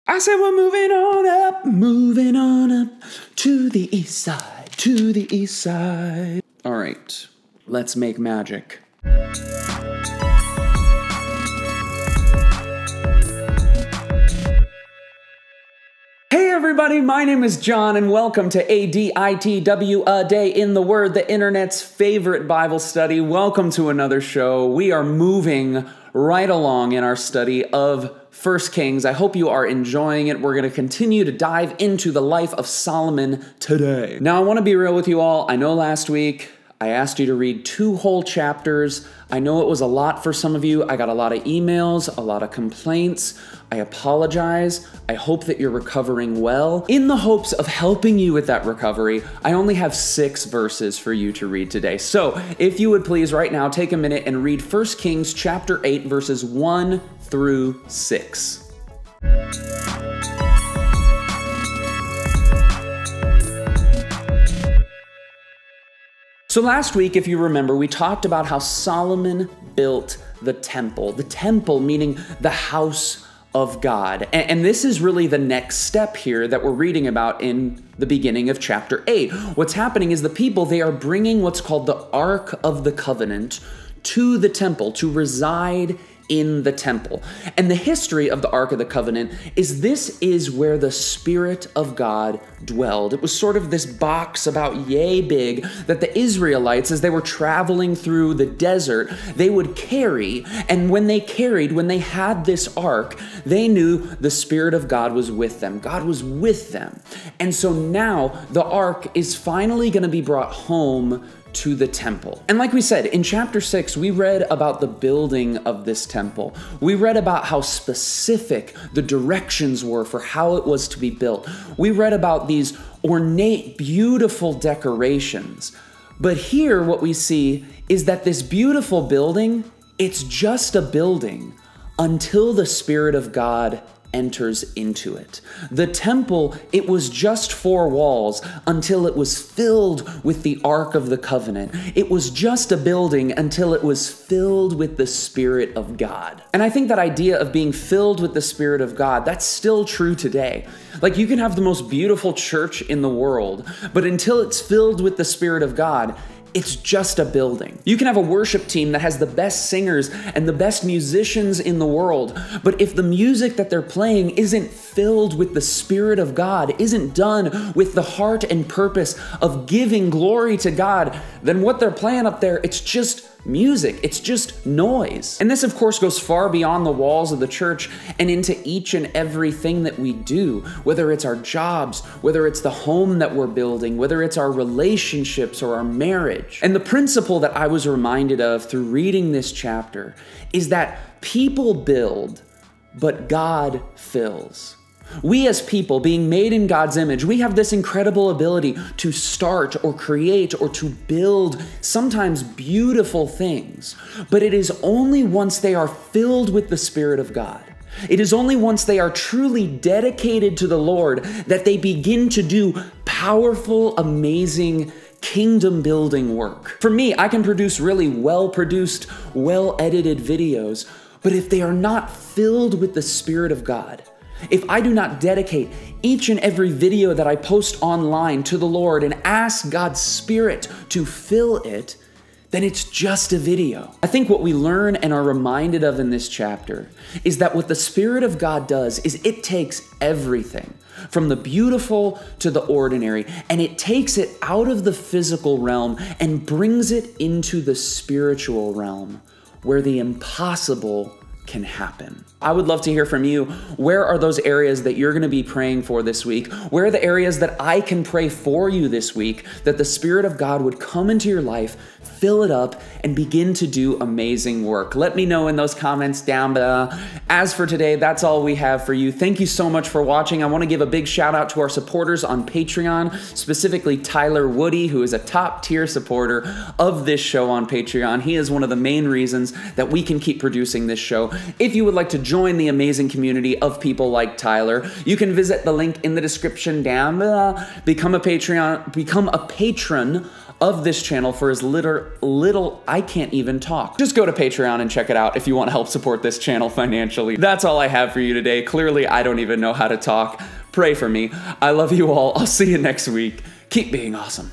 I said we're moving on up to the east side, to the east side. All right, let's make magic. Hey everybody, my name is John and welcome to ADITW, A Day in the Word, the internet's favorite Bible study. Welcome to another show. We are moving right along in our study of 1 Kings. I hope you are enjoying it. We're going to continue to dive into the life of Solomon today. Now, I want to be real with you all. I know last week I asked you to read 2 whole chapters. I know it was a lot for some of you. I got a lot of emails, a lot of complaints. I apologize. I hope that you're recovering well. In the hopes of helping you with that recovery, I only have 6 verses for you to read today. So if you would please right now take a minute and read 1 Kings chapter 8, verses 1 through 6. So last week, if you remember, we talked about how Solomon built the temple meaning the house of God. And this is really the next step here that we're reading about in the beginning of chapter 8. What's happening is the people, they are bringing what's called the Ark of the Covenant to the temple to reside in the temple. And the history of the Ark of the Covenant is this is where the Spirit of God dwelled. It was sort of this box about yay big that the Israelites, as they were traveling through the desert, they would carry. And when they had this ark, they knew the Spirit of God was with them. God was with them. And so now the ark is finally going to be brought home to the temple. And like we said, in chapter 6, we read about the building of this temple. We read about how specific the directions were for how it was to be built. We read about these ornate, beautiful decorations. But here what we see is that this beautiful building, it's just a building until the Spirit of God enters into it. The temple, it was just 4 walls until it was filled with the Ark of the Covenant. It was just a building until it was filled with the Spirit of God. And I think that idea of being filled with the Spirit of God, that's still true today. Like, you can have the most beautiful church in the world, but until it's filled with the Spirit of God, it's just a building. You can have a worship team that has the best singers and the best musicians in the world, but if the music that they're playing isn't filled with the Spirit of God, isn't done with the heart and purpose of giving glory to God, then what they're playing up there, it's just music. It's just noise. And this, of course, goes far beyond the walls of the church and into each and everything that we do, whether it's our jobs, whether it's the home that we're building, whether it's our relationships or our marriage. And the principle that I was reminded of through reading this chapter is that people build, but God fills. We as people, being made in God's image, we have this incredible ability to start or create or to build sometimes beautiful things. But it is only once they are filled with the Spirit of God, it is only once they are truly dedicated to the Lord that they begin to do powerful, amazing kingdom building work. For me, I can produce really well-produced, well-edited videos, but if they are not filled with the Spirit of God, if I do not dedicate each and every video that I post online to the Lord and ask God's Spirit to fill it, then it's just a video. I think what we learn and are reminded of in this chapter is that what the Spirit of God does is it takes everything from the beautiful to the ordinary, and it takes it out of the physical realm and brings it into the spiritual realm where the impossible can happen. I would love to hear from you. Where are those areas that you're going to be praying for this week? Where are the areas that I can pray for you this week that the Spirit of God would come into your life, fill it up, and begin to do amazing work? Let me know in those comments down below. As for today, that's all we have for you. Thank you so much for watching. I want to give a big shout out to our supporters on Patreon, specifically Tyler Woody, who is a top tier supporter of this show on Patreon. He is one of the main reasons that we can keep producing this show. If you would like to join the amazing community of people like Tyler, you can visit the link in the description down below. Become a patron of this channel for as little I can't even talk. Just go to Patreon and check it out if you want to help support this channel financially. That's all I have for you today. Clearly, I don't even know how to talk. Pray for me. I love you all. I'll see you next week. Keep being awesome.